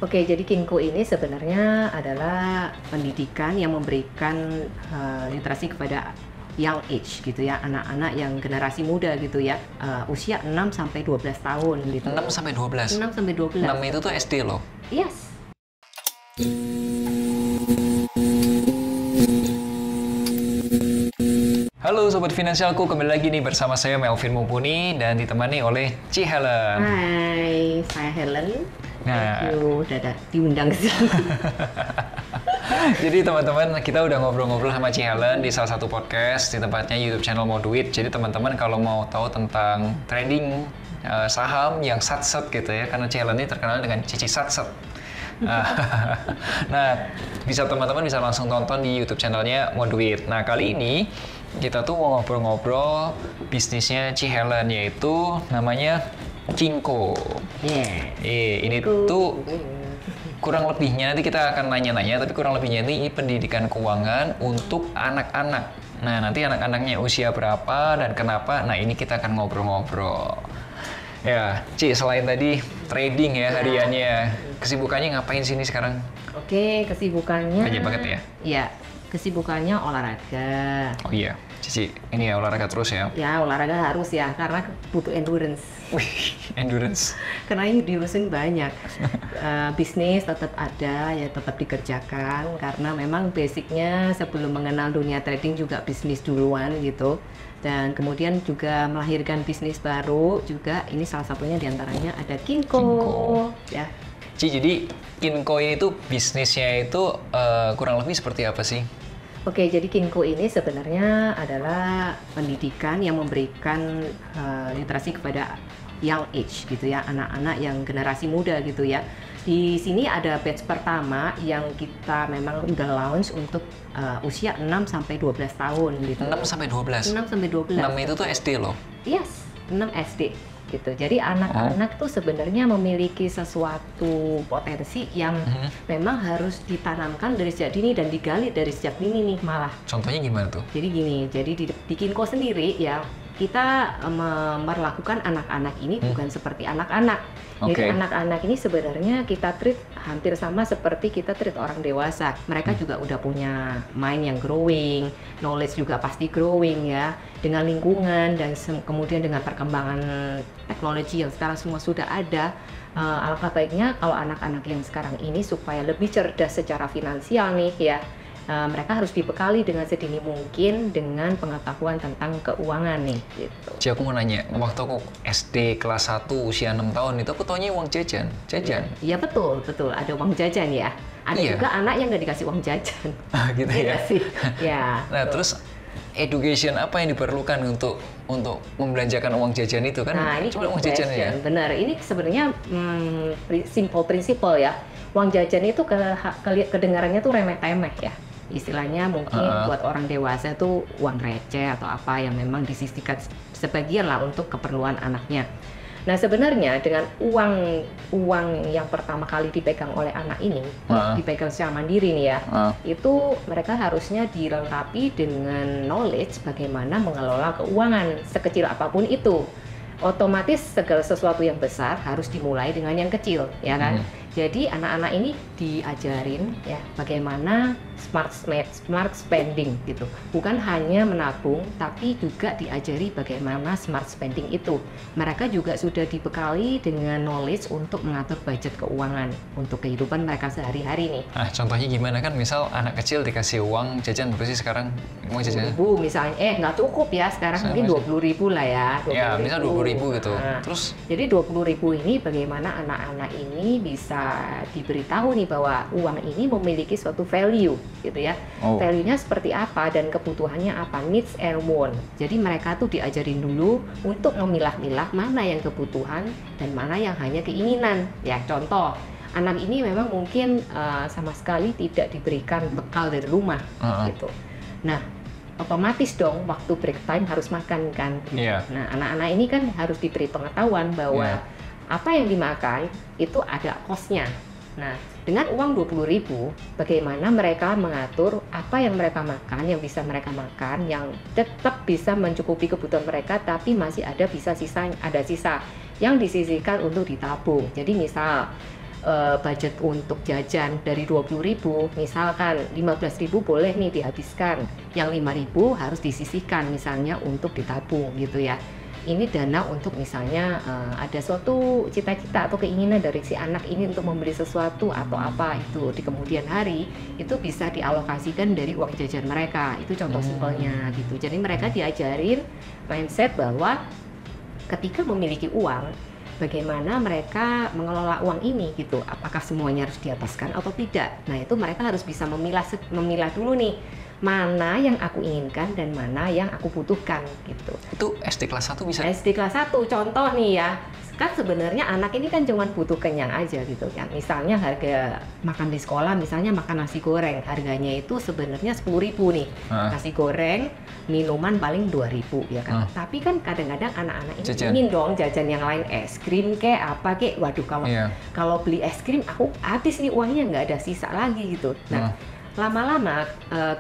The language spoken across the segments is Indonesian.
Oke, jadi Kinko ini sebenarnya adalah pendidikan yang memberikan literasi kepada young age gitu ya, anak-anak yang generasi muda gitu ya, usia 6 sampai 12 tahun gitu. 6 sampai 12. 6 sampai 12. 6 itu tuh SD loh. Yes. Halo Sobat Finansialku, kembali lagi nih bersama saya Melvin Mumpuni dan ditemani oleh Ci Helen. Hai, saya Helen. Nah. Thank you udah diundang ke sini. Jadi teman-teman, kita udah ngobrol-ngobrol sama Ci Helen di salah satu podcast di tempatnya YouTube channel Mau Duit. Jadi teman-teman kalau mau tahu tentang trading saham yang satset gitu ya, karena Ci Helen ini terkenal dengan Cici Satset. Nah, teman-teman bisa langsung tonton di YouTube channelnya Mau Duit. Nah, kali ini kita tuh mau ngobrol-ngobrol bisnisnya Ci Helen, yaitu namanya Kinko. Ini tuh kurang lebihnya, nanti kita akan nanya-nanya, tapi kurang lebihnya ini pendidikan keuangan untuk anak-anak. Nah, nanti anak-anaknya usia berapa dan kenapa, nah ini kita akan ngobrol-ngobrol. Ya, Ci, selain tadi trading ya hariannya, kesibukannya ngapain sini sekarang? Oke, kesibukannya Banyak banget ya? Iya, kesibukannya olahraga. Oh iya, Cici, ini ya olahraga terus ya? Ya, olahraga harus ya, karena butuh endurance. Wih, endurance. Karena ini diurusin banyak. Bisnis tetap ada, ya tetap dikerjakan. Karena memang basicnya sebelum mengenal dunia trading juga bisnis duluan gitu. Dan kemudian juga melahirkan bisnis baru juga. Ini salah satunya diantaranya ada Kinko. Ya. Ci, jadi Kinko ini tuh bisnisnya itu kurang lebih seperti apa sih? Oke, jadi Kinko ini sebenarnya adalah pendidikan yang memberikan literasi kepada young age gitu ya, anak-anak yang generasi muda gitu ya. Di sini ada batch pertama yang kita memang udah launch untuk usia 6 sampai 12 tahun gitu. 6 sampai 12? 6 sampai 12. 6 itu tuh SD loh? Yes, 6 SD. Gitu. Jadi anak-anak tuh sebenarnya memiliki sesuatu potensi yang memang harus ditanamkan dari sejak dini dan digali dari sejak dini nih malah. Contohnya gimana tuh? Jadi gini, jadi di Kinko sendiri ya kita memperlakukan anak-anak ini bukan seperti anak-anak. Jadi anak-anak ini sebenarnya kita treat hampir sama seperti kita treat orang dewasa. Mereka juga udah punya mind yang growing, knowledge juga pasti growing ya. Dengan lingkungan dan kemudian dengan perkembangan teknologi yang sekarang semua sudah ada, alangkah baiknya kalau anak-anak yang sekarang ini supaya lebih cerdas secara finansial nih ya, mereka harus dibekali dengan sedini mungkin dengan pengetahuan tentang keuangan nih gitu. Ci, aku mau nanya, waktu aku SD kelas 1 usia 6 tahun itu aku taunya uang jajan. Iya betul, ada uang jajan ya. Ada juga anak yang nggak dikasih uang jajan. Gitu ya? Sih? Ya. Nah, terus education apa yang diperlukan untuk membelanjakan uang jajan itu kan? Nah, ini cuma uang jajan ya? Benar, ini sebenarnya simple principle ya. Uang jajan itu kedengarannya tuh remeh-temeh ya. Istilahnya mungkin buat orang dewasa tuh uang receh atau apa yang memang disisihkan sebagian lah untuk keperluan anaknya. Nah sebenarnya dengan uang yang pertama kali dipegang oleh anak ini, dipegang secara mandiri nih ya, itu mereka harusnya dilengkapi dengan knowledge bagaimana mengelola keuangan sekecil apapun itu. Otomatis segala sesuatu yang besar harus dimulai dengan yang kecil, ya kan? Jadi anak-anak ini diajarin ya bagaimana smart spending gitu. Bukan hanya menabung, tapi juga diajari bagaimana smart spending itu. Mereka juga sudah dibekali dengan knowledge untuk mengatur budget keuangan untuk kehidupan mereka sehari-hari nih. Nah, contohnya gimana kan? Misal anak kecil dikasih uang jajan berapa sih sekarang? Uang jajannya? 20.000 misalnya, nggak cukup ya sekarang, mungkin 20.000 lah ya. Ya, misal 20.000 gitu. Nah, terus? Jadi 20.000 ini bagaimana anak-anak ini bisa diberitahu nih bahwa uang ini memiliki suatu value gitu ya. Value-nya seperti apa dan kebutuhannya apa, needs and want. Jadi mereka tuh diajarin dulu untuk memilah-milah mana yang kebutuhan dan mana yang hanya keinginan. Ya contoh, anak ini memang mungkin sama sekali tidak diberikan bekal dari rumah gitu. Nah otomatis dong waktu break time harus makan kan gitu. Nah anak-anak ini kan harus diberi pengetahuan bahwa apa yang dimakan itu ada cost-nya. Nah, dengan uang 20.000, bagaimana mereka mengatur apa yang mereka makan, yang bisa mereka makan, yang tetap bisa mencukupi kebutuhan mereka, tapi masih ada sisa yang disisihkan untuk ditabung. Jadi misal budget untuk jajan dari 20.000, misalkan 15.000 boleh nih dihabiskan, yang 5.000 harus disisihkan misalnya untuk ditabung gitu ya. Ini dana untuk misalnya ada suatu cita-cita atau keinginan dari si anak ini untuk membeli sesuatu atau apa itu di kemudian hari, itu bisa dialokasikan dari uang jajan mereka. Itu contoh simpelnya gitu. Jadi mereka diajarin mindset bahwa ketika memiliki uang, bagaimana mereka mengelola uang ini gitu. Apakah semuanya harus dihabiskan atau tidak. Nah itu mereka harus bisa memilah dulu nih, mana yang aku inginkan dan mana yang aku butuhkan gitu. Itu SD kelas 1 bisa? SD kelas 1 contoh nih ya, kan sebenarnya anak ini kan cuma butuh kenyang aja gitu kan. Misalnya harga makan di sekolah, misalnya makan nasi goreng, harganya itu sebenarnya 10.000 nih. Nasi goreng, minuman paling 2.000 ya kan. Tapi kan kadang-kadang anak-anak ini ingin dong jajan yang lain, es krim kek apa kek. Waduh kalau beli es krim aku habis nih uangnya, nggak ada sisa lagi gitu. Nah lama-lama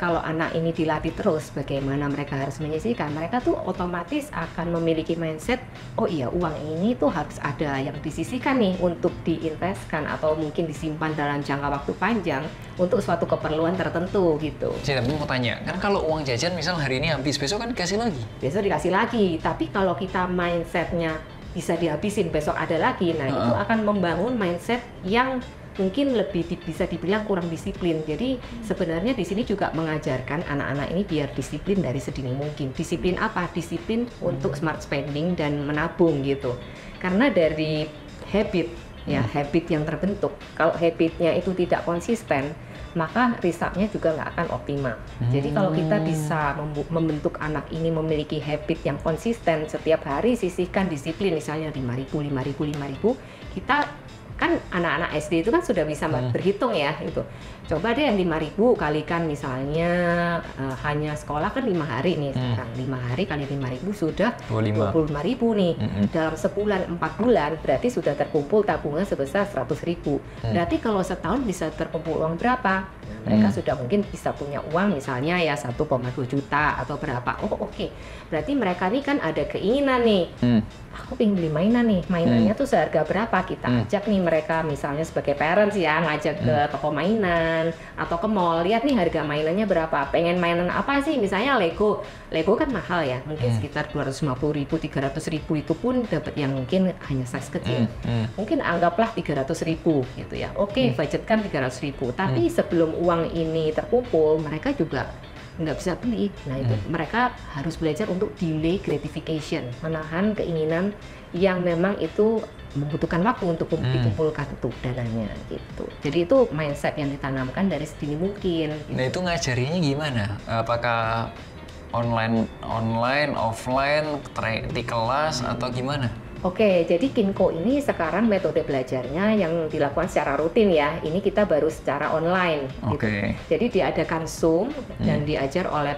kalau anak ini dilatih terus bagaimana mereka harus menyisihkan, mereka tuh otomatis akan memiliki mindset, oh iya uang ini tuh harus ada yang disisihkan nih untuk diinvestkan atau mungkin disimpan dalam jangka waktu panjang untuk suatu keperluan tertentu gitu. Saya mau tanya, kan kalau uang jajan misal hari ini habis, besok kan dikasih lagi? Besok dikasih lagi, tapi kalau kita mindsetnya bisa dihabisin, besok ada lagi, nah itu akan membangun mindset yang mungkin lebih bisa dibilang kurang disiplin. Jadi sebenarnya di sini juga mengajarkan anak-anak ini biar disiplin dari sedini mungkin. Disiplin apa? Disiplin untuk smart spending dan menabung gitu. Karena dari habit ya, habit yang terbentuk. Kalau habitnya itu tidak konsisten, maka result-nya juga nggak akan optimal. Jadi kalau kita bisa membentuk anak ini memiliki habit yang konsisten, setiap hari sisihkan disiplin misalnya 5.000, kita kan anak-anak SD itu kan sudah bisa berhitung ya itu. Coba deh yang 5.000 kalikan misalnya hanya sekolah kan 5 hari nih sekarang. 5 hari kali 5.000 sudah 25.000 nih. Dalam sebulan 4 bulan berarti sudah terkumpul tabungan sebesar 100.000. Berarti kalau setahun bisa terkumpul uang berapa? Mereka sudah mungkin bisa punya uang misalnya ya 1,2 juta atau berapa. Oh oke. Berarti mereka nih kan ada keinginan nih. Aku pengen beli mainan nih. Mainannya tuh seharga berapa? Kita ajak nih mereka misalnya sebagai parents ya, ngajak ke toko mainan atau ke mall. Lihat nih harga mainannya berapa. Pengen mainan apa sih? Misalnya Lego. Lego kan mahal ya. Mungkin sekitar 250.000, 300.000 itu pun dapat yang mungkin hanya size kecil. Mungkin anggaplah 300.000 gitu ya. Oke, budgetkan 300.000. Tapi sebelum uang ini terkumpul, mereka juga nggak bisa beli. Nah itu mereka harus belajar untuk delay gratification, menahan keinginan yang memang itu membutuhkan waktu untuk dikumpulkan tuh dananya gitu. Jadi itu mindset yang ditanamkan dari sedini mungkin. Gitu. Nah itu ngajarinya gimana? Apakah online, offline, di kelas atau gimana? Oke, jadi Kinko ini sekarang metode belajarnya yang dilakukan secara rutin ya. Ini kita baru secara online. Gitu. Jadi diadakan Zoom dan diajar oleh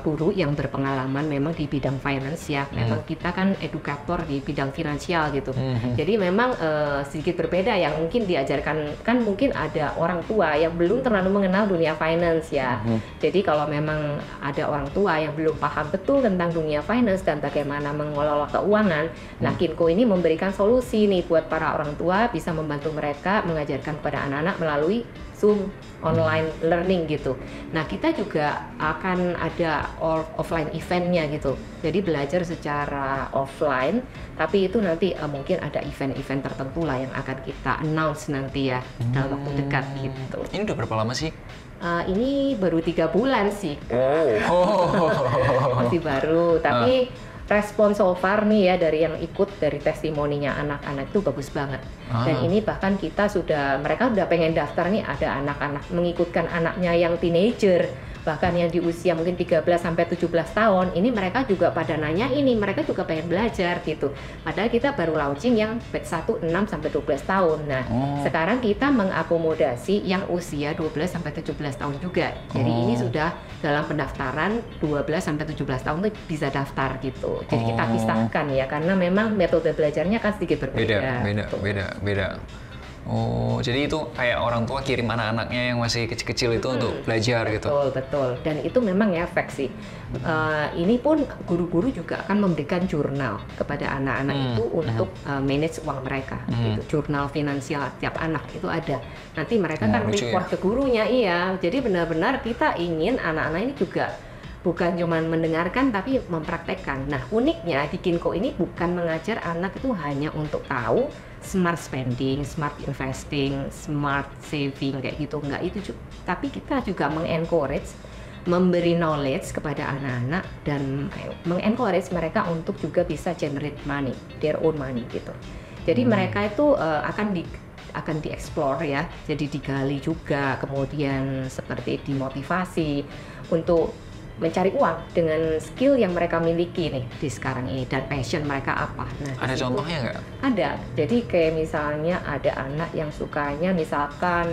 guru yang berpengalaman memang di bidang finance ya. Memang kita kan edukator di bidang finansial gitu. Jadi memang sedikit berbeda yang mungkin diajarkan, kan mungkin ada orang tua yang belum terlalu mengenal dunia finance ya. Jadi kalau memang ada orang tua yang belum paham betul tentang dunia finance dan bagaimana mengelola keuangan, nah Kinko ini memberikan solusi nih buat para orang tua, bisa membantu mereka mengajarkan kepada anak-anak melalui Zoom online learning gitu. Nah kita juga akan ada offline eventnya gitu. Jadi belajar secara offline, tapi itu nanti mungkin ada event-event tertentu lah yang akan kita announce nanti ya dalam waktu dekat gitu. Ini udah berapa lama sih? Ini baru 3 bulan sih. Masih baru, tapi respon so far nih ya dari yang ikut, dari testimoninya anak-anak itu bagus banget. Dan ini bahkan mereka udah pengen daftar nih, ada anak-anak mengikutkan anaknya yang teenager, bahkan yang di usia mungkin 13 sampai 17 tahun, ini mereka juga pada nanya ini, mereka juga pengen belajar gitu. Padahal kita baru launching yang batch 1 6 sampai 12 tahun. Nah, sekarang kita mengakomodasi yang usia 12 sampai 17 tahun juga. Jadi ini sudah dalam pendaftaran 12 sampai 17 tahun tuh bisa daftar gitu. Jadi kita pisahkan ya, karena memang metode belajarnya kan sedikit berbeda. Beda. Oh, jadi itu kayak orang tua kirim anak-anaknya yang masih kecil-kecil itu untuk belajar gitu. Betul. Dan itu memang efek sih. Ini pun guru-guru juga akan memberikan jurnal kepada anak-anak itu untuk manage uang mereka. Gitu. Jurnal finansial tiap anak itu ada. Nanti mereka kan report ke gurunya, iya. Jadi benar-benar kita ingin anak-anak ini juga bukan cuma mendengarkan tapi mempraktekkan. Nah, uniknya di Kinko ini bukan mengajar anak itu hanya untuk tahu smart spending, smart investing, smart saving kayak gitu, enggak itu juga. Tapi kita juga mengencourage, memberi knowledge kepada anak-anak dan mengencourage mereka untuk juga bisa generate money, their own money gitu. Jadi mereka itu akan dieksplor ya, jadi digali juga, kemudian seperti dimotivasi untuk mencari uang dengan skill yang mereka miliki nih di sekarang ini dan passion mereka apa. Nah, ada contohnya nggak? Ada. Jadi kayak misalnya ada anak yang sukanya misalkan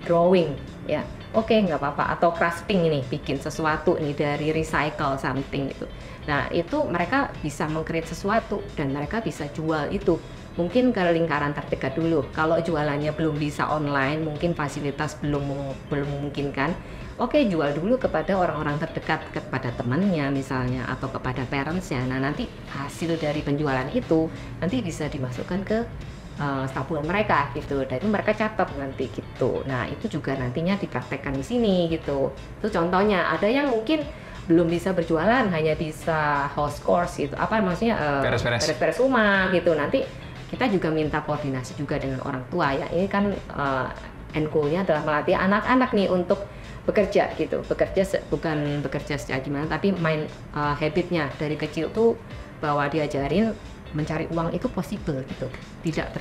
drawing ya. Oke, nggak apa-apa. Atau crafting ini, bikin sesuatu nih dari recycle something gitu. Nah, itu mereka bisa meng-create sesuatu dan mereka bisa jual itu. Mungkin ke lingkaran terdekat dulu. Kalau jualannya belum bisa online, mungkin fasilitas belum memungkinkan. Oke, jual dulu kepada orang-orang terdekat, kepada temannya misalnya, atau kepada parentsnya. Nah, nanti hasil dari penjualan itu nanti bisa dimasukkan ke tabungan mereka gitu. Dan itu mereka catat nanti gitu. Nah, itu juga nantinya dipraktekkan di sini gitu. Itu contohnya. Ada yang mungkin belum bisa berjualan, hanya bisa host course gitu. Apa maksudnya? Beres-beres rumah gitu. Nanti kita juga minta koordinasi juga dengan orang tua ya. Ini kan end goal-nya adalah melatih anak-anak nih untuk bekerja gitu, bukan bekerja secara gimana, tapi main habitnya dari kecil tuh bahwa diajarin mencari uang itu possible gitu, tidak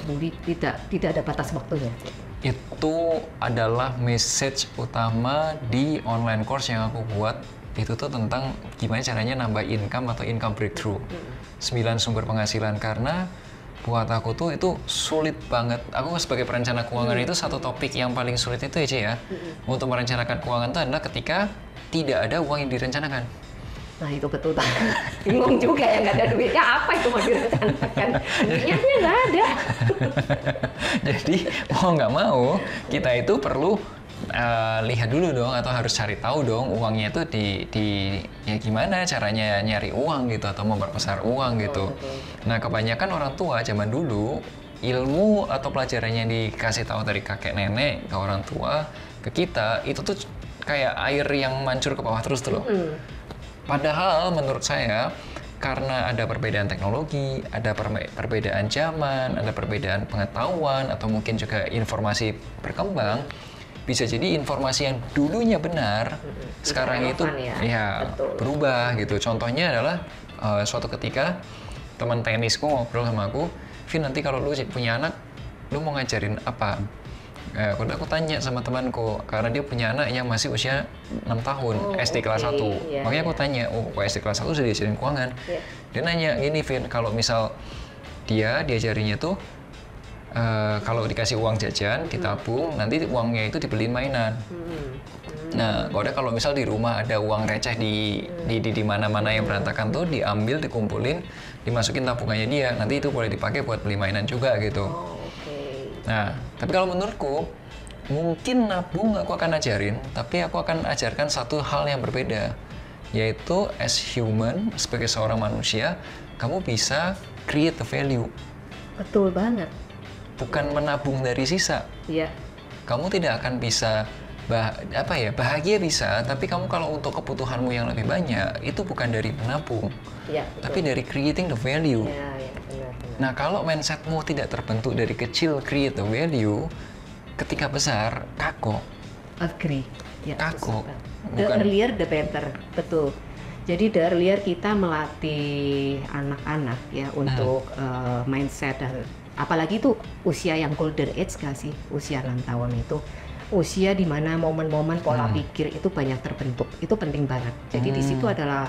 ada batas waktunya. Itu adalah message utama di online course yang aku buat. Itu tuh tentang gimana caranya nambah income atau income breakthrough. 9 sumber penghasilan, karena buat aku tuh itu sulit banget. Aku sebagai perencana keuangan itu satu topik yang paling sulit itu ya. Untuk merencanakan keuangan itu adalah ketika tidak ada uang yang direncanakan. Nah itu betul banget. Bingung juga ya, nggak ada duitnya, apa itu mau direncanakan? Niatnya nggak ada. Jadi mau nggak mau kita itu perlu lihat dulu dong, atau harus cari tahu dong uangnya itu ya gimana caranya nyari uang gitu atau memperbesar uang gitu. Nah, kebanyakan orang tua zaman dulu ilmu atau pelajarannya yang dikasih tahu dari kakek nenek ke orang tua ke kita itu tuh kayak air yang mancur ke bawah terus tuh loh. Padahal menurut saya karena ada perbedaan teknologi, ada perbedaan zaman, ada perbedaan pengetahuan, atau mungkin juga informasi berkembang, bisa jadi informasi yang dulunya benar sekarang itu ya berubah gitu. Contohnya adalah suatu ketika teman tenisku ngobrol sama aku, Vin, nanti kalau lu punya anak, lu mau ngajarin apa? Aku tanya sama temanku, karena dia punya anak yang masih usia 6 tahun, SD kelas 1. Makanya aku tanya, SD kelas 1 sudah diajarin keuangan? Dia nanya gini, Vin, kalau misal dia diajarinya tuh kalau dikasih uang jajan, ditabung, nanti uangnya itu dibeliin mainan. Nah, kalau misal di rumah ada uang receh di mana-mana yang berantakan tuh diambil, dikumpulin, dimasukin tabungannya dia, nanti itu boleh dipakai buat beli mainan juga gitu. Nah, tapi kalau menurutku, mungkin nabung aku akan ajarin, tapi aku akan ajarkan satu hal yang berbeda, yaitu as human, sebagai seorang manusia, kamu bisa create the value. Betul banget. Bukan menabung dari sisa. Iya. Kamu tidak akan bisa bahagia bisa, tapi kamu kalau untuk kebutuhanmu yang lebih banyak itu bukan dari menabung, tapi dari creating the value. Benar. Nah, kalau mindsetmu tidak terbentuk dari kecil create the value, ketika besar kagok. Agree. Ya, kagok. The earlier the better, betul. Jadi the earlier kita melatih anak-anak ya untuk mindset, dan apalagi itu usia yang golden age gak sih, usia 6 tahun itu usia di mana momen-momen pola pikir itu banyak terbentuk, itu penting banget. Jadi di situ adalah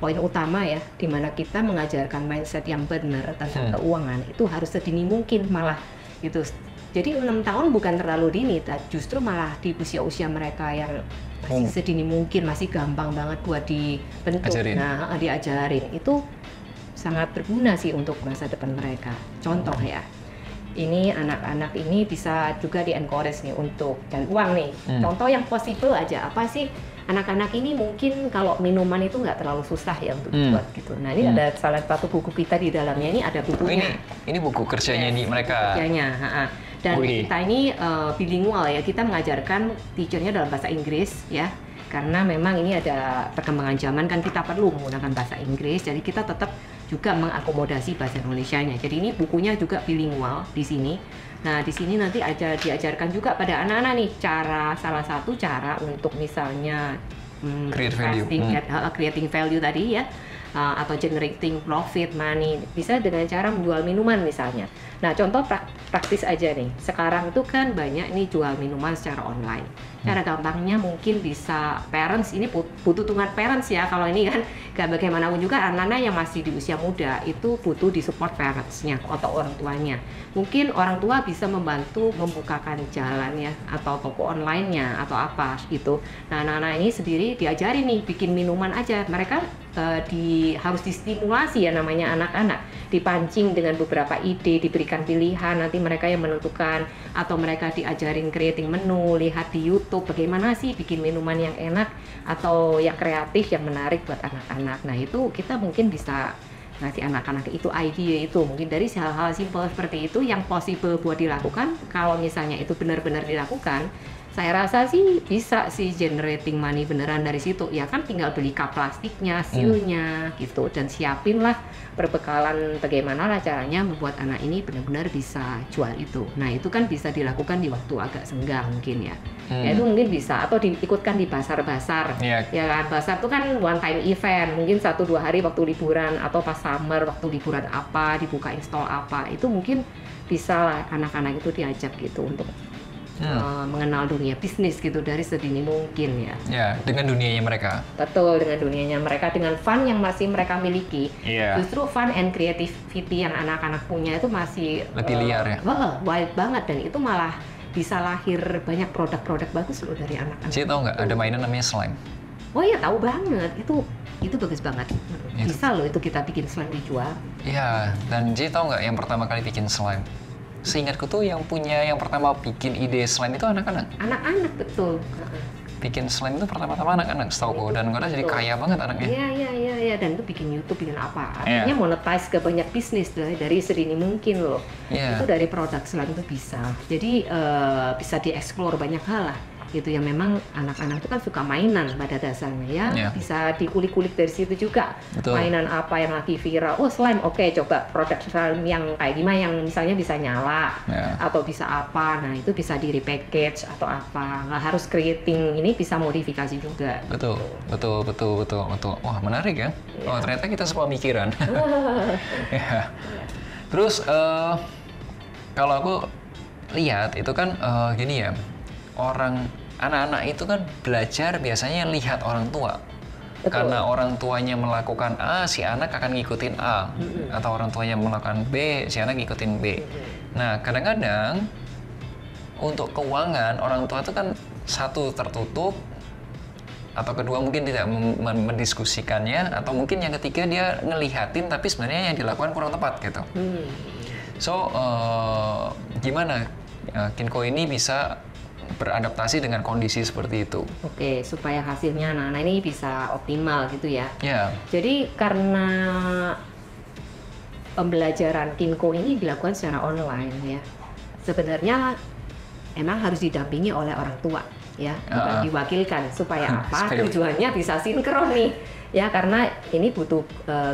poin utama ya, di mana kita mengajarkan mindset yang benar tentang keuangan itu harus sedini mungkin malah gitu. Jadi 6 tahun bukan terlalu dini, justru malah di usia-usia mereka yang masih sedini mungkin, masih gampang banget buat dibentuk. Nah, diajarin itu sangat berguna sih untuk masa depan mereka. Contoh ya, ini anak-anak ini bisa juga di-encourage nih untuk dan uang nih. Contoh yang possible aja, apa sih? Anak-anak ini mungkin kalau minuman itu nggak terlalu susah ya untuk dibuat gitu. Nah ini ada salah satu buku kita di dalamnya, ini ada bukunya. Ini buku kerjanya di mereka. Kerjanya, dan kita ini bilingual ya, kita mengajarkan teachernya dalam bahasa Inggris ya. Karena memang ini ada perkembangan zaman kan kita perlu menggunakan bahasa Inggris, jadi kita tetap juga mengakomodasi bahasa Indonesianya. Jadi ini bukunya juga bilingual di sini. Nah di sini nanti diajarkan juga pada anak-anak nih salah satu cara untuk misalnya creating value tadi ya, atau generating profit money bisa dengan cara menjual minuman misalnya. Nah contoh praktis aja nih, sekarang itu kan banyak nih jual minuman secara online. Cara gampangnya mungkin bisa parents, ini butuh dukungan parents ya, kalau ini kan bagaimanapun juga anak-anak yang masih di usia muda itu butuh disupport parentsnya atau orang tuanya. Mungkin orang tua bisa membantu membukakan jalan ya, atau toko online-nya atau apa gitu. Nah anak-anak ini sendiri diajari nih bikin minuman aja, mereka harus distimulasi ya, namanya anak-anak, dipancing dengan beberapa ide, diberikan pilihan, nanti mereka yang menentukan, atau mereka diajarin creating menu, lihat di YouTube bagaimana sih bikin minuman yang enak atau yang kreatif yang menarik buat anak-anak. Nah itu kita mungkin bisa ngasih anak-anak itu ide itu, mungkin dari hal-hal simpel seperti itu yang possible buat dilakukan. Kalau misalnya itu benar-benar dilakukan, saya rasa sih bisa sih generating money beneran dari situ. Ya kan tinggal beli cup plastiknya, sealnya gitu, dan siapin lah perbekalan bagaimana lah caranya membuat anak ini benar-benar bisa jual itu. Nah itu kan bisa dilakukan di waktu agak senggang mungkin ya. Ya itu mungkin bisa, atau diikutkan di pasar-pasar. Ya kan, pasar itu kan one time event, mungkin 1-2 hari waktu liburan, atau pas summer waktu liburan apa, dibuka install apa, itu mungkin bisa lah anak-anak itu diajak gitu untuk mengenal dunia bisnis gitu dari sedini mungkin ya. Ya, dengan dunianya mereka. Betul, dengan dunianya mereka, dengan fun yang masih mereka miliki. Justru fun and creativity yang anak-anak punya itu masih lebih liar ya. Wild banget, dan itu malah bisa lahir banyak produk-produk bagus loh dari anak-anak. Saya tahu nggak ada mainan namanya slime? Oh iya, tahu banget. Itu bagus banget. Bisa loh itu kita bikin slime dijual. Iya, dan Ji tahu nggak yang pertama kali bikin slime? Seingatku tuh yang pertama bikin ide slime itu anak-anak. Anak-anak, betul. Bikin slime itu pertama-tama anak-anak setahu, dan mereka jadi kaya banget anaknya. Iya, dan itu bikin YouTube, bikin apa. Akhirnya monetize ke banyak bisnis dari sedini mungkin loh. Itu dari produk slime itu bisa. Jadi bisa dieksplor banyak hal lah. Gitu ya, memang anak-anak itu kan suka mainan pada dasarnya ya, bisa dikulik-kulik dari situ juga. Mainan apa yang lagi viral, slime, oke, coba produk slime yang kayak gimana, yang misalnya bisa nyala atau bisa apa, nah itu bisa di repackage atau apa, nggak harus creating, ini bisa modifikasi juga. Betul. Wah, menarik ya. Oh, ternyata kita semua mikiran. Terus kalau aku lihat itu kan gini ya, anak-anak itu kan belajar biasanya lihat orang tua. Karena orang tuanya melakukan A, si anak akan ngikutin A. Atau orang tuanya melakukan B, si anak ngikutin B. Nah, kadang-kadang untuk keuangan, orang tua itu kan satu tertutup, atau kedua mungkin tidak mendiskusikannya, atau mungkin yang ketiga dia ngelihatin tapi sebenarnya yang dilakukan kurang tepat gitu. So, gimana Kinko ini bisa beradaptasi dengan kondisi seperti itu? Oke, supaya hasilnya anak-anak ini bisa optimal gitu ya. Jadi karena pembelajaran Kinko ini dilakukan secara online ya, sebenarnya emang harus didampingi oleh orang tua ya, bukan diwakilkan. Supaya apa? Tujuannya bisa sinkron nih ya, karena ini butuh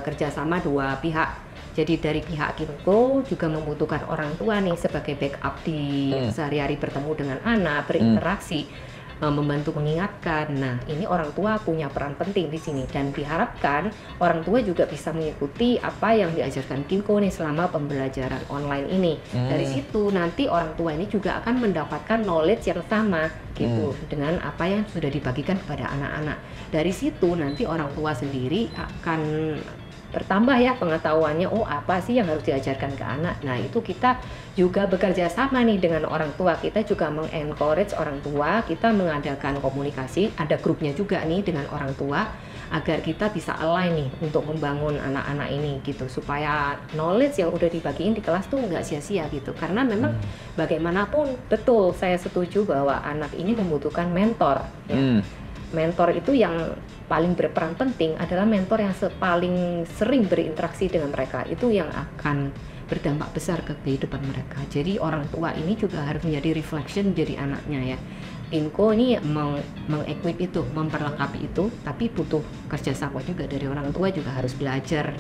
kerjasama dua pihak. Jadi dari pihak Kinko juga membutuhkan orang tua nih sebagai backup di sehari-hari bertemu dengan anak, berinteraksi, membantu mengingatkan. Nah, ini orang tua punya peran penting di sini, dan diharapkan orang tua juga bisa mengikuti apa yang diajarkan Kinko nih selama pembelajaran online ini. Dari situ nanti orang tua ini juga akan mendapatkan knowledge yang sama gitu dengan apa yang sudah dibagikan kepada anak-anak. Dari situ nanti orang tua sendiri akan bertambah ya pengetahuannya, oh apa sih yang harus diajarkan ke anak. Nah itu kita juga bekerja sama nih dengan orang tua, kita juga mengencourage orang tua, kita mengadakan komunikasi, ada grupnya juga nih dengan orang tua, agar kita bisa align nih untuk membangun anak-anak ini gitu, supaya knowledge yang udah dibagiin di kelas tuh nggak sia-sia gitu. Karena memang bagaimanapun betul saya setuju bahwa anak ini membutuhkan mentor ya. Mentor itu yang paling berperan penting adalah mentor yang paling sering berinteraksi dengan mereka, itu yang akan berdampak besar ke kehidupan mereka. Jadi orang tua ini juga harus menjadi reflection dari anaknya ya. Inko ini mengequip itu, memperlengkapi itu, tapi butuh kerjasama juga dari orang tua, juga harus belajar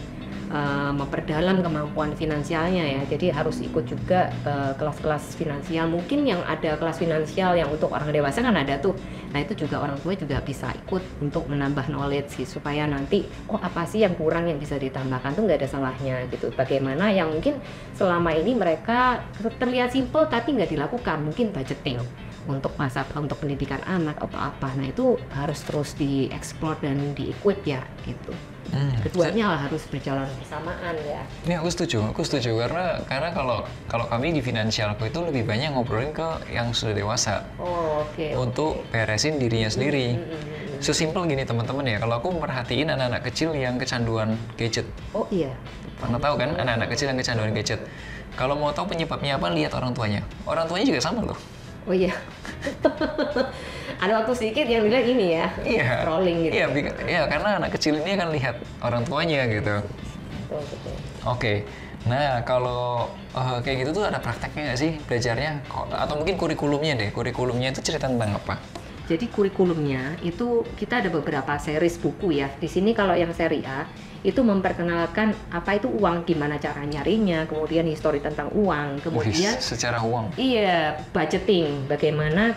memperdalam kemampuan finansialnya ya. Jadi harus ikut juga kelas-kelas finansial. Mungkin yang ada kelas finansial yang untuk orang dewasa kan ada tuh. Nah itu juga orang tua juga bisa ikut untuk menambah knowledge sih, supaya nanti oh apa sih yang kurang yang bisa ditambahkan tuh nggak ada salahnya gitu. Bagaimana yang mungkin selama ini mereka terlihat simple tapi nggak dilakukan, mungkin budgeting untuk untuk pendidikan anak atau apa. Nah itu harus terus dieksplor dan di-equip ya gitu. Keduanya harus berjalan bersamaan ya. Ini aku setuju karena kalau kami di finansialku itu lebih banyak ngobrolin ke yang sudah dewasa. Untuk beresin dirinya sendiri. Sesimpel gini teman-teman ya, kalau aku merhatiin anak-anak kecil yang kecanduan gadget. Oh iya. Pernah tahu kan anak-anak kecil yang kecanduan gadget? Kalau mau tahu penyebabnya apa, lihat orang tuanya. Orang tuanya juga sama loh. Oh iya. Ada waktu sedikit yang bilang ini ya, scrolling gitu. Iya, karena anak kecil ini akan lihat orang tuanya gitu. Betul. Oke. Nah, kalau kayak gitu tuh ada prakteknya nggak sih belajarnya? Atau mungkin kurikulumnya deh. Kurikulumnya itu cerita tentang apa? Jadi kurikulumnya itu kita ada beberapa series buku ya. Di sini kalau yang seri A itu memperkenalkan apa itu uang, gimana cara nyarinya, kemudian histori tentang uang, kemudian secara uang. Iya, budgeting, bagaimana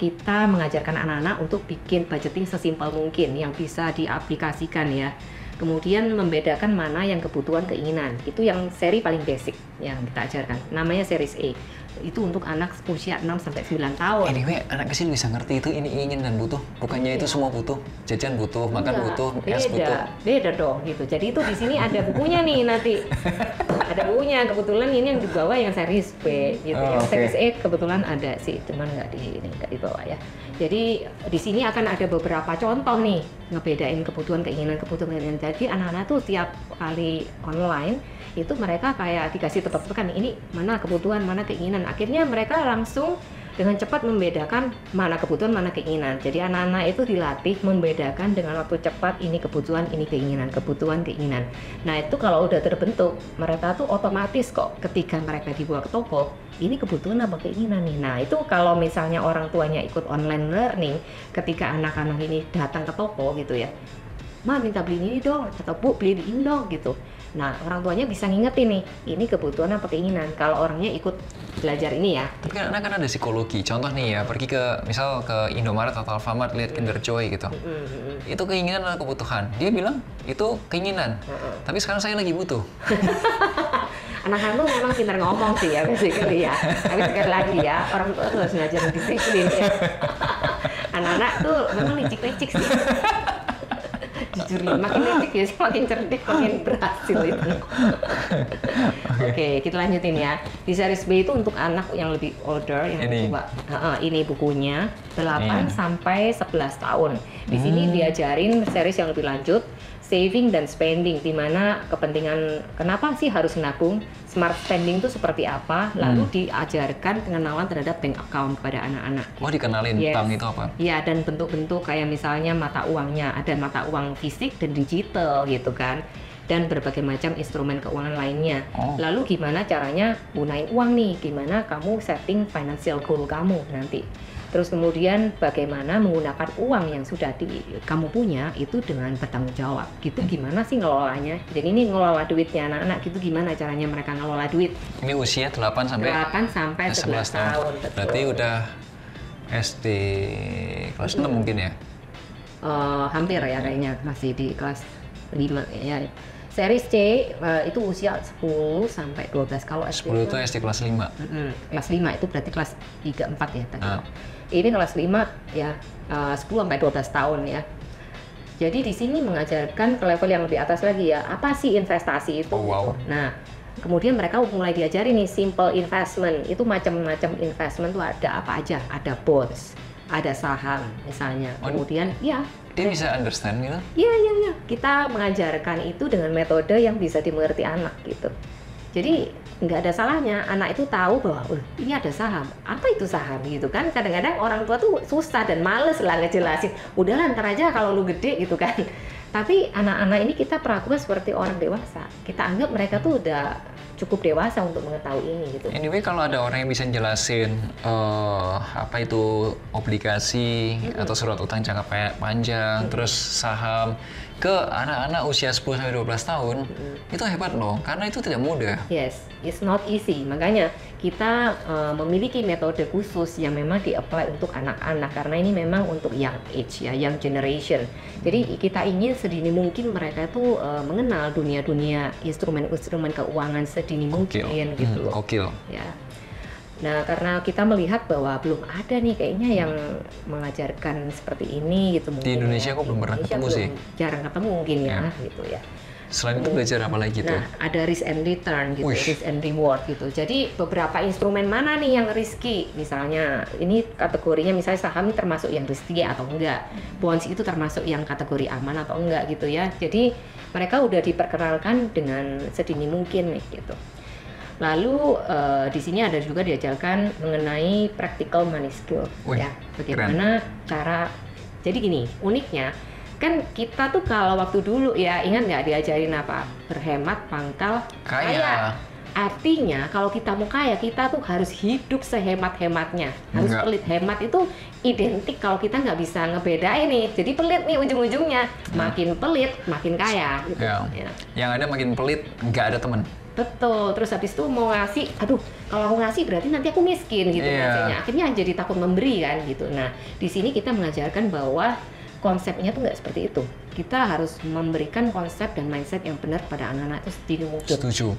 kita mengajarkan anak-anak untuk bikin budgeting sesimpel mungkin yang bisa diaplikasikan ya. Kemudian membedakan mana yang kebutuhan keinginan. Itu yang seri paling basic yang kita ajarkan. Namanya series A. Itu untuk anak usia 6 sampai 9 tahun. Anyway, anak kecil bisa ngerti itu ini ingin dan butuh. Bukannya itu semua butuh. Jajan butuh, makan butuh, es butuh. Beda dong gitu. Jadi itu di sini ada bukunya nih nanti. Ada bukunya. Kebetulan ini yang dibawa yang series B gitu. Yang series A kebetulan ada sih, cuman nggak dibawa ya. Jadi di sini akan ada beberapa contoh nih ngebedain kebutuhan keinginan. Jadi anak-anak tuh tiap kali online itu mereka kayak dikasih tebak-tebakan ini mana kebutuhan mana keinginan. Akhirnya mereka langsung dengan cepat membedakan mana kebutuhan mana keinginan. Jadi anak-anak itu dilatih membedakan dengan waktu cepat, ini kebutuhan ini keinginan, kebutuhan keinginan. Nah itu kalau udah terbentuk, mereka tuh otomatis kok ketika mereka dibawa ke toko, ini kebutuhan apa keinginan nih. Nah itu kalau misalnya orang tuanya ikut online learning, ketika anak-anak ini datang ke toko gitu ya, Ma minta beli ini dong, atau Bu beli ini dong gitu. Nah orang tuanya bisa ngingetin nih, ini kebutuhan apa keinginan. Kalau orangnya ikut belajar ini ya. Tapi kan anak kan ada psikologi. Contoh nih ya, pergi ke misal ke Indomaret atau Alfamart lihat Kinder Joy gitu. Itu keinginan atau kebutuhan? Dia bilang itu keinginan. Tapi sekarang saya lagi butuh. Anak-anak tuh memang pintar ngomong sih ya basically ya. Tapi sekali lagi ya, orang tua tuh harus ngajar disiplin ya. Anak-anak tuh memang licik-licik sih. Jujur makin licik ya, makin cerdik, makin berhasil itu. Oke, kita lanjutin ya. Di series B itu untuk anak yang lebih older, yang coba. Ini bukunya 8 sampai 11 tahun. Di sini diajarin series yang lebih lanjut, saving dan spending, di mana kepentingan kenapa sih harus nabung, smart spending itu seperti apa, lalu diajarkan pengenalan terhadap bank account kepada anak-anak. Oh, dikenalin bank itu apa? Iya, dan bentuk-bentuk kayak misalnya mata uangnya, ada mata uang fisik dan digital gitu kan, dan berbagai macam instrumen keuangan lainnya. Lalu gimana caranya gunain uang nih, gimana kamu setting financial goal kamu nanti. Terus kemudian bagaimana menggunakan uang yang sudah kamu punya itu dengan bertanggung jawab. Gitu gimana sih ngelolanya? Jadi ini ngelola duitnya anak-anak gitu, gimana caranya mereka ngelola duit. Ini usia 8 sampai 11 tahun. Betul. Berarti udah SD kelas 6 mungkin ya? Hampir ya kayaknya, masih di kelas 5 ya. Series C itu usia 10 sampai 12. Kalau SD 10 itu SD kelas 5. Kelas 5 itu berarti kelas 3 4 ya tadi. Ini kelas 5 ya 10 sampai 12 tahun ya. Jadi di sini mengajarkan ke level yang lebih atas lagi ya, apa sih investasi itu? Oh, wow. Nah, kemudian mereka mulai diajari nih simple investment. Itu macam-macam investment tuh ada apa aja? Ada bonds, ada saham misalnya. Kemudian ya dia bisa understand gitu? Iya. Kita mengajarkan itu dengan metode yang bisa dimengerti anak gitu. Jadi nggak ada salahnya anak itu tahu bahwa ini ada saham. Apa itu saham gitu kan? Kadang-kadang orang tua tuh susah dan males lah ngejelasin. Udahlah ntar aja kalau lu gede gitu kan. Tapi anak-anak ini kita perlakukan seperti orang dewasa. Kita anggap mereka tuh udah cukup dewasa untuk mengetahui ini gitu. Anyway, kalau ada orang yang bisa jelasin apa itu obligasi atau surat utang jangka panjang, terus saham ke anak-anak usia 10-12 tahun, itu hebat loh, karena itu tidak mudah. Yes, it's not easy. Makanya kita memiliki metode khusus yang memang di-apply untuk anak-anak, karena ini memang untuk young age ya, young generation. Jadi kita ingin sedini mungkin mereka itu mengenal dunia-dunia instrumen-instrumen keuangan sedini mungkin gitu loh. Gokil. Ya. Nah, karena kita melihat bahwa belum ada nih kayaknya yang mengajarkan seperti ini gitu. Di Indonesia kok belum pernah ketemu sih. Jarang ketemu mungkin ya gitu ya. Selain itu belajar apa lagi tuh? Nah, ada risk and return gitu, risk and reward gitu. Jadi beberapa instrumen mana nih yang risky? Misalnya ini kategorinya misalnya saham termasuk yang risky atau enggak. Bonds itu termasuk yang kategori aman atau enggak gitu ya. Jadi mereka udah diperkenalkan dengan sedini mungkin nih gitu. Lalu di sini ada juga diajarkan mengenai practical money skill. Ya, bagaimana cara. Jadi gini, uniknya kan kita tuh kalau waktu dulu ya ingat nggak diajarin apa? Berhemat pangkal kaya. Artinya kalau kita mau kaya kita tuh harus hidup sehemat-hematnya. Harus pelit. Hemat itu identik kalau kita nggak bisa ngebedain nih. Jadi pelit nih ujung-ujungnya. Makin pelit makin kaya. Gitu. Ya. Yang ada makin pelit nggak ada teman. Betul, terus habis itu mau ngasih, aduh kalau aku ngasih berarti nanti aku miskin gitu ngasihnya. Akhirnya jadi takut memberi kan gitu. Nah di sini kita mengajarkan bahwa konsepnya tuh nggak seperti itu. Kita harus memberikan konsep dan mindset yang benar pada anak-anak itu sedini mungkin. Setuju.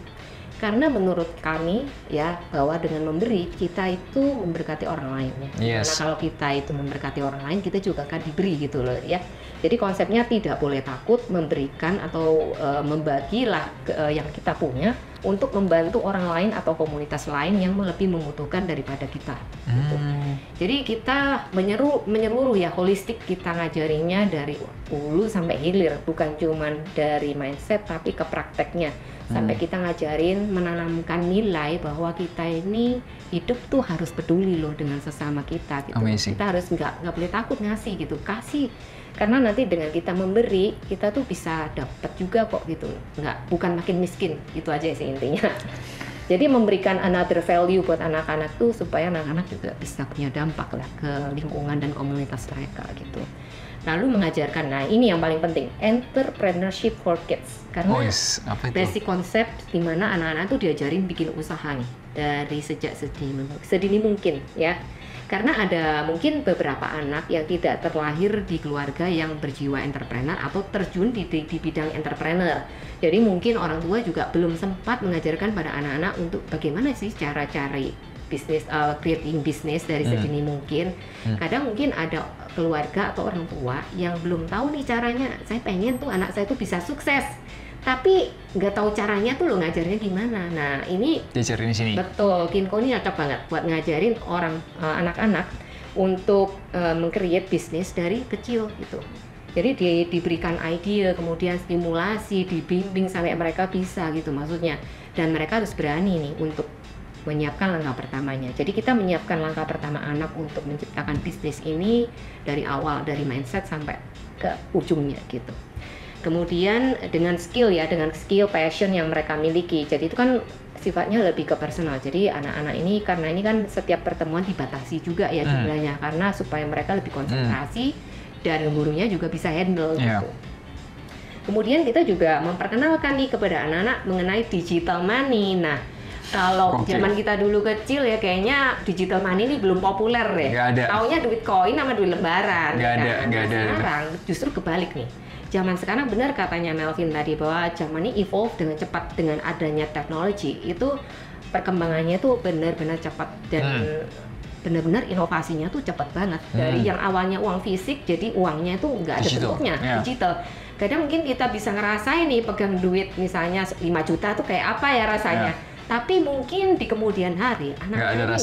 Karena menurut kami ya bahwa dengan memberi kita itu memberkati orang lain ya. Karena kalau kita itu memberkati orang lain kita juga akan diberi gitu loh ya. Jadi konsepnya tidak boleh takut memberikan atau membagilah yang kita punya untuk membantu orang lain atau komunitas lain yang lebih membutuhkan daripada kita. Gitu. Jadi kita menyeluruh ya, holistik kita ngajarinya dari hulu sampai hilir, bukan cuma dari mindset tapi ke prakteknya. Sampai kita ngajarin menanamkan nilai bahwa kita ini hidup tuh harus peduli loh dengan sesama kita gitu. Amazing. Kita harus nggak boleh takut ngasih gitu, kasih. Karena nanti dengan kita memberi kita tuh bisa dapat juga kok gitu, bukan makin miskin, gitu aja sih intinya. Jadi memberikan another value buat anak-anak tuh supaya anak-anak juga bisa punya dampak lah ke lingkungan dan komunitas mereka gitu. Lalu mengajarkan, nah ini yang paling penting, entrepreneurship for kids. Karena basic konsep di mana anak-anak tuh diajarin bikin usaha nih dari sejak sedini mungkin ya. Karena ada mungkin beberapa anak yang tidak terlahir di keluarga yang berjiwa entrepreneur atau terjun di bidang entrepreneur. Jadi mungkin orang tua juga belum sempat mengajarkan pada anak-anak untuk bagaimana sih cara cari bisnis, creating bisnis dari sedini mungkin. Kadang mungkin ada keluarga atau orang tua yang belum tahu nih caranya. Saya pengen tuh anak saya tuh bisa sukses, tapi nggak tahu caranya tuh lo ngajarnya gimana. Nah ini diajarin di sini. Betul, Kinko ini cocok banget buat ngajarin anak-anak untuk meng-create bisnis dari kecil gitu. Jadi diberikan ide, kemudian stimulasi, dibimbing sampai mereka bisa gitu maksudnya. Dan mereka harus berani nih untuk menyiapkan langkah pertamanya. Jadi kita menyiapkan langkah pertama anak untuk menciptakan bisnis ini dari awal, dari mindset sampai ke ujungnya gitu. Kemudian dengan skill ya, dengan skill passion yang mereka miliki. Jadi itu kan sifatnya lebih ke personal. Jadi anak-anak ini karena ini kan setiap pertemuan dibatasi juga ya jumlahnya, karena supaya mereka lebih konsentrasi dan gurunya juga bisa handle gitu. Kemudian kita juga memperkenalkan nih kepada anak-anak mengenai digital money. Nah, kalau zaman kita dulu kecil ya kayaknya digital money ini belum populer ya. Taunya duit koin sama duit lembaran. Nggak ada. Sekarang justru kebalik nih. Zaman sekarang benar katanya Melvin tadi bahwa zaman ini evolve dengan cepat dengan adanya teknologi. Itu perkembangannya tuh benar-benar cepat dan benar-benar inovasinya tuh cepat banget. Dari yang awalnya uang fisik jadi uangnya itu nggak ada Digital. bentuknya, digital. Kadang mungkin kita bisa ngerasain nih pegang duit misalnya 5 juta tuh kayak apa ya rasanya. Tapi mungkin di kemudian hari anak-anak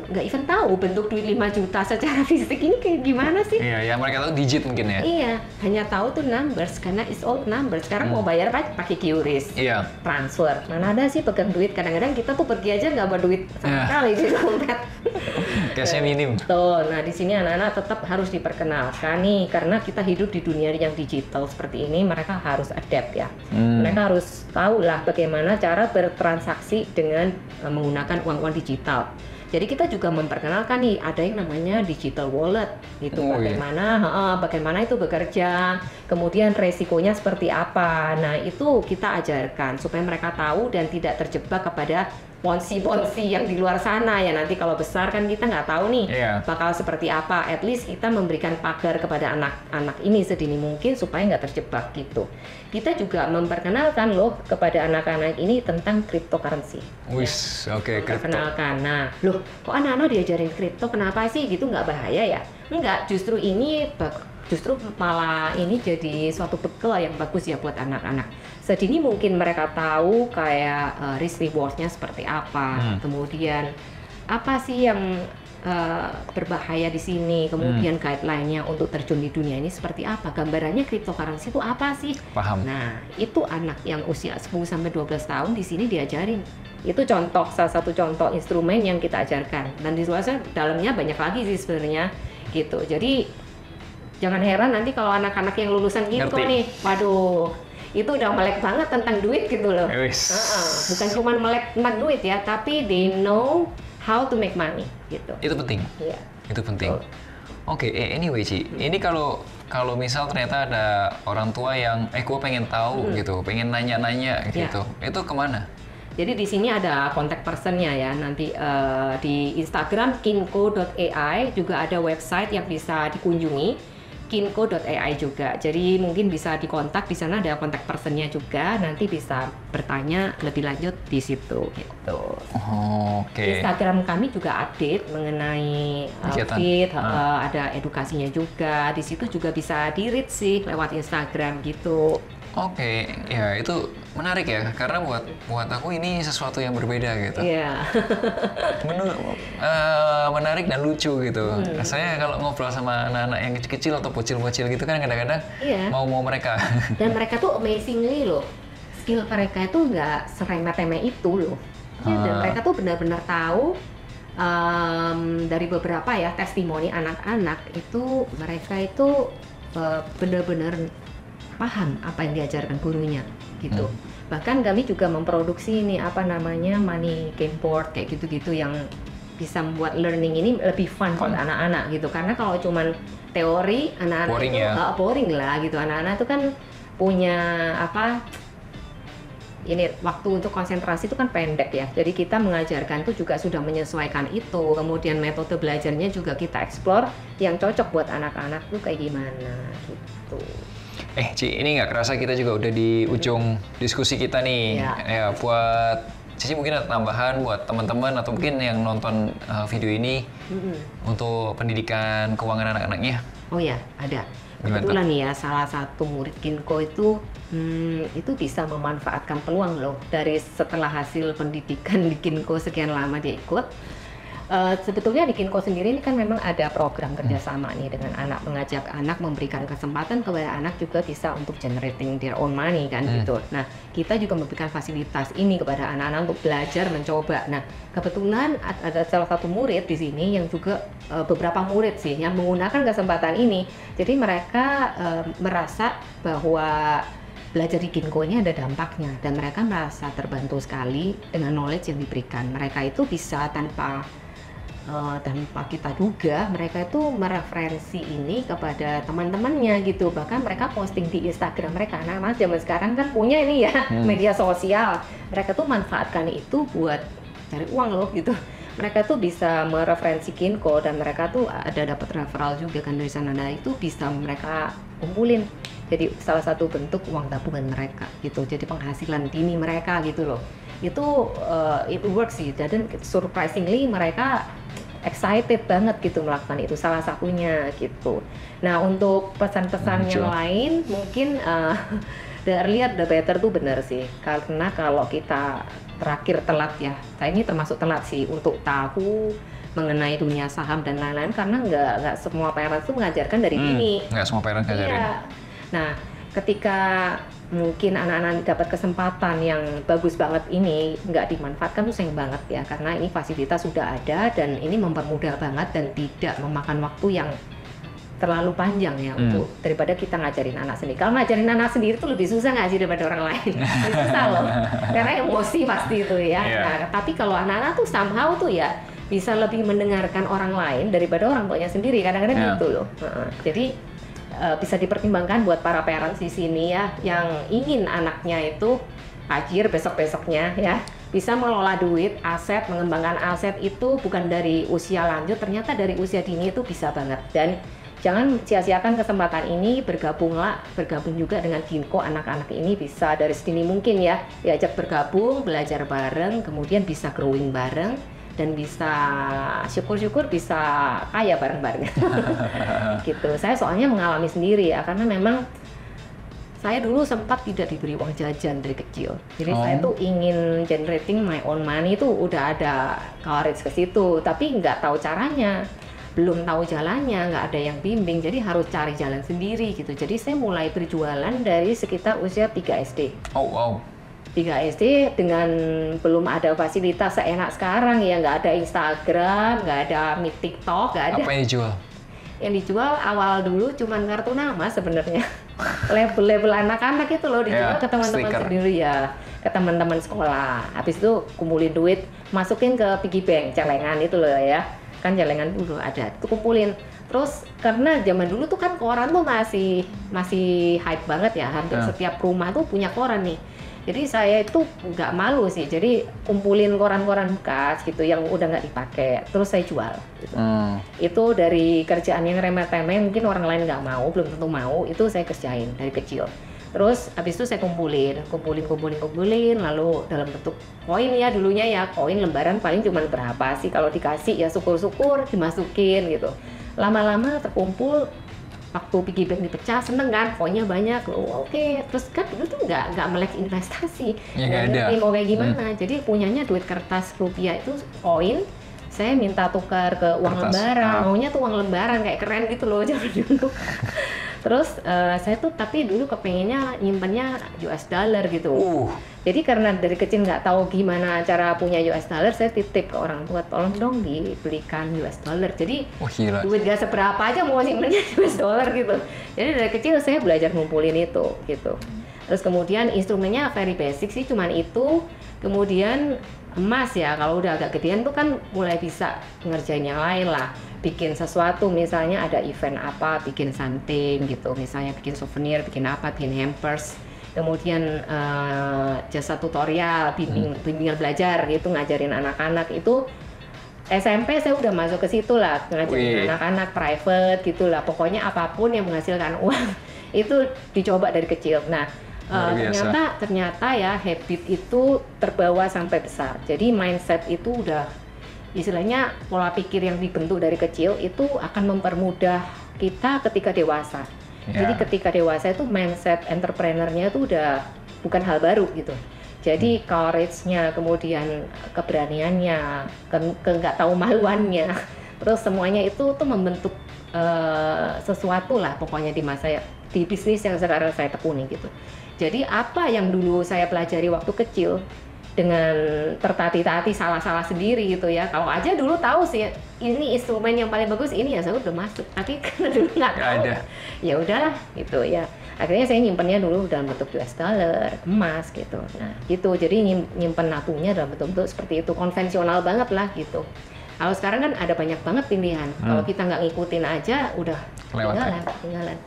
nggak even tahu bentuk duit 5 juta secara fisik ini kayak gimana sih? Iya, yang mereka tahu digit mungkin ya. Iya, hanya tahu tuh numbers karena it's all numbers. Sekarang mau bayar pakai QRIS, transfer. Mana ada sih pegang duit? Kadang-kadang kita tuh pergi aja nggak bawa duit sama sekali di dompet. Cashnya minim. Tuh, nah di sini anak-anak tetap harus diperkenalkan nih karena kita hidup di dunia yang digital seperti ini, mereka harus adapt ya. Mereka harus tahu lah bagaimana cara bertransaksi dengan menggunakan uang-uang digital. Jadi kita juga memperkenalkan nih ada yang namanya digital wallet itu bagaimana itu bekerja, kemudian resikonya seperti apa. Nah itu kita ajarkan supaya mereka tahu dan tidak terjebak kepada ponzi yang di luar sana ya. Nanti kalau besar kan kita nggak tahu nih bakal seperti apa. At least kita memberikan pagar kepada anak-anak ini sedini mungkin supaya nggak terjebak gitu. Kita juga memperkenalkan loh kepada anak-anak ini tentang cryptocurrency. Perkenalkan. Nah, loh kok anak-anak diajarin kripto, kenapa sih gitu, nggak bahaya ya? Enggak, justru malah ini jadi suatu bekal yang bagus ya buat anak-anak. Sedini mungkin mereka tahu kayak risk rewardnya seperti apa, kemudian apa sih yang berbahaya di sini, kemudian guideline-nya untuk terjun di dunia ini seperti apa, gambarannya cryptocurrency itu apa sih? Paham. Nah, itu anak yang usia 10-12 tahun di sini diajarin. Itu salah satu contoh instrumen yang kita ajarkan. Dan di luar sana dalamnya banyak lagi sih sebenarnya gitu. Jadi jangan heran nanti kalau anak-anak yang lulusan gitu nih, waduh, itu udah melek banget tentang duit gitu loh. Bukan cuma melek tentang duit ya, tapi they know how to make money gitu. Itu penting. Iya. Itu penting. Oke, anyway Ci, ini kalau misal ternyata ada orang tua yang gue pengen tahu gitu, pengen nanya-nanya gitu, itu kemana? Jadi di sini ada kontak personnya ya, nanti di Instagram kinko.ai juga ada website yang bisa dikunjungi. kinko.ai juga. Jadi mungkin bisa dikontak, di sana ada kontak personnya juga, nanti bisa bertanya lebih lanjut di situ gitu. Instagram kami juga update mengenai outfit, ada edukasinya juga. Di situ juga bisa di-read sih lewat Instagram gitu. Ya itu menarik ya, karena buat aku ini sesuatu yang berbeda gitu. Menarik dan lucu gitu. Saya kalau ngobrol sama anak-anak yang kecil-kecil atau bocil-bocil gitu kan kadang-kadang mau mereka. Dan mereka tuh amazingly loh, skill mereka itu nggak seremeh-temeh itu loh. Dan mereka tuh benar-benar tahu dari beberapa ya testimoni anak-anak itu, mereka itu benar-benar paham apa yang diajarkan gurunya gitu. Bahkan kami juga memproduksi ini money game board kayak gitu-gitu yang bisa membuat learning ini lebih fun buat anak-anak gitu. Karena kalau cuman teori, anak-anak boring itu boring lah gitu. Anak-anak itu kan punya waktu untuk konsentrasi itu kan pendek ya. Jadi kita mengajarkan itu juga sudah menyesuaikan itu. Kemudian metode belajarnya juga kita explore yang cocok buat anak-anak tuh kayak gimana gitu. Ci, ini nggak kerasa kita juga udah di ujung diskusi kita nih. Ya, buat Cici mungkin ada tambahan buat teman-teman atau mungkin yang nonton video ini untuk pendidikan keuangan anak-anaknya. Oh ya, ada. Kebetulan nih ya, salah satu murid Kinko itu bisa memanfaatkan peluang loh dari setelah hasil pendidikan di Kinko sekian lama dia ikut. Sebetulnya di Kinko sendiri ini kan memang ada program kerjasama nih dengan anak, mengajak anak, memberikan kesempatan kepada anak juga bisa untuk generating their own money kan gitu. Nah kita juga memberikan fasilitas ini kepada anak-anak untuk belajar mencoba. Nah kebetulan ada salah satu murid di sini yang juga beberapa murid sih yang menggunakan kesempatan ini. Jadi mereka merasa bahwa belajar di Kinko ini ada dampaknya dan mereka merasa terbantu sekali dengan knowledge yang diberikan. Mereka itu bisa tanpa kita duga, mereka itu mereferensi ini kepada teman-temannya gitu. Bahkan mereka posting di Instagram mereka. Anak-anak zaman sekarang kan punya ini ya media sosial. Mereka tuh manfaatkan itu buat cari uang loh gitu. Mereka tuh bisa mereferensi Kinko dan mereka tuh ada dapat referral juga kan dari sana. Nah itu bisa mereka kumpulin. Jadi salah satu bentuk uang tabungan mereka gitu. Jadi penghasilan dini mereka gitu loh. Itu it works sih. Dan surprisingly mereka excited banget gitu melakukan itu, salah satunya gitu. Nah untuk pesan-pesan yang lain mungkin the earlier the better tuh benar sih, karena kalau kita terakhir telat ya, saya ini termasuk telat sih untuk tahu mengenai dunia saham dan lain-lain, karena nggak semua parents tuh mengajarkan dari dini. Nggak semua parents ngajarin. Iya. Nah ketika mungkin anak-anak dapat kesempatan yang bagus banget ini nggak dimanfaatkan tuh sayang banget ya, karena ini fasilitas sudah ada dan ini mempermudah banget dan tidak memakan waktu yang terlalu panjang ya untuk daripada kita ngajarin anak sendiri. Kalau ngajarin anak sendiri tuh lebih susah nggak sih daripada orang lain? Lebih susah loh, karena emosi pasti itu ya. Nah, tapi kalau anak-anak tuh somehow tuh ya bisa lebih mendengarkan orang lain daripada orang tuanya sendiri, kadang-kadang gitu loh. Jadi bisa dipertimbangkan buat para parents di sini ya, yang ingin anaknya itu tajir besok-besoknya ya, bisa mengelola duit, aset, mengembangkan aset itu bukan dari usia lanjut, ternyata dari usia dini itu bisa banget. Dan jangan sia-siakan kesempatan ini, bergabung juga dengan Kinko. Anak-anak ini bisa dari sedini mungkin ya diajak bergabung, belajar bareng, kemudian bisa growing bareng, dan bisa syukur-syukur bisa kaya bareng-bareng. Gitu. Saya soalnya mengalami sendiri ya, karena memang saya dulu sempat tidak diberi uang jajan dari kecil. Jadi saya tuh ingin generating my own money, itu udah ada courage ke situ, tapi nggak tahu caranya, belum tahu jalannya, nggak ada yang bimbing, jadi harus cari jalan sendiri gitu. Jadi saya mulai berjualan dari sekitar usia 3 SD. 3 SD dengan belum ada fasilitas seenak sekarang ya, nggak ada Instagram, nggak ada TikTok, nggak ada. Apa yang dijual? Yang dijual awal dulu cuman kartu nama sebenarnya. Label anak-anak itu loh dijual ke teman-teman sendiri ya, ke teman-teman sekolah. Habis itu kumpulin duit, masukin ke piggy bank, celengan itu loh ya. Kan celengan dulu ada, itu kumpulin. Terus karena zaman dulu tuh kan koran tuh masih hype banget ya, hampir setiap rumah tuh punya koran nih. Jadi saya itu nggak malu sih, jadi kumpulin koran-koran bekas gitu yang udah nggak dipakai, terus saya jual. Gitu. Itu dari kerjaan yang remeh-temeh, mungkin orang lain nggak mau, belum tentu mau, itu saya kerjain dari kecil. Terus habis itu saya kumpulin, lalu dalam bentuk koin ya dulunya ya, koin lembaran paling cuma berapa sih, kalau dikasih ya syukur-syukur dimasukin gitu. Lama-lama terkumpul. Waktu piggy bank dipecah, seneng kan, koinnya banyak loh, oke. Terus kan dulu tuh nggak melek investasi, nggak ngerti mau kayak gimana. Jadi punyanya duit kertas rupiah itu koin, saya minta tukar ke uang lembaran, maunya tuh uang lembaran kayak keren gitu loh zaman dulu. Terus saya tuh tapi dulu kepengennya nyimpennya US dollar gitu. Jadi karena dari kecil nggak tahu gimana cara punya US dollar, saya titip ke orang tua, tolong dong dibelikan US dollar. Jadi duit gak seberapa aja mau nyimpennya US dollar gitu. Jadi dari kecil saya belajar ngumpulin itu gitu. Terus kemudian instrumennya very basic sih, cuman itu. Kemudian emas ya, kalau udah agak gedean tuh kan mulai bisa ngerjain yang lain lah. Bikin sesuatu, misalnya ada event apa, bikin something gitu. Misalnya bikin souvenir, bikin apa, bikin hampers. Kemudian jasa tutorial, bimbingan belajar gitu, ngajarin anak-anak itu. SMP saya udah masuk ke situ lah, ngajarin anak-anak private gitu lah. Pokoknya apapun yang menghasilkan uang itu dicoba dari kecil. Nah, ternyata ya habit itu terbawa sampai besar. Jadi mindset itu udah istilahnya pola pikir yang dibentuk dari kecil itu akan mempermudah kita ketika dewasa. Jadi ketika dewasa itu mindset entrepreneurnya itu udah bukan hal baru gitu. Jadi courage-nya, kemudian keberaniannya, nggak tahu maluannya, terus semuanya itu tuh membentuk sesuatu lah pokoknya di bisnis yang sekarang saya tekuni gitu. Jadi apa yang dulu saya pelajari waktu kecil dengan tertati-tati salah-salah sendiri gitu ya. Kalau aja dulu tahu sih ini instrumen yang paling bagus ini ya saya udah masuk. Tapi karena dulu nggak tahu. Ya udahlah gitu ya. Akhirnya saya nyimpennya dulu dalam bentuk US dollar, emas gitu. Nah, gitu. Jadi nyimpen nabungnya dalam bentuk seperti itu, konvensional banget lah gitu. Kalau sekarang kan ada banyak banget pilihan. Kalau kita nggak ngikutin aja udah ketinggalan.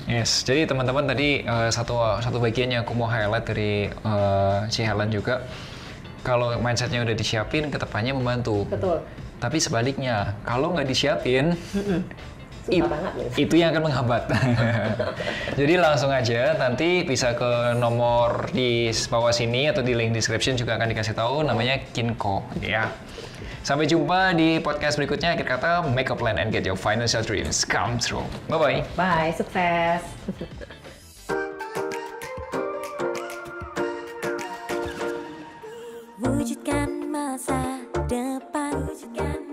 Yes, jadi teman-teman tadi satu bagian yang aku mau highlight dari si Helen juga, kalau mindsetnya udah disiapin, kedepannya membantu. Betul. Tapi sebaliknya, kalau nggak disiapin, itu yang akan menghambat. Jadi langsung aja, nanti bisa ke nomor di bawah sini atau di link description juga akan dikasih tahu, namanya Kinko, ya. Sampai jumpa di podcast berikutnya. Akhir kata, make a plan and get your financial dreams come true. Bye-bye. Bye, sukses. Wujudkan masa depan, wujudkan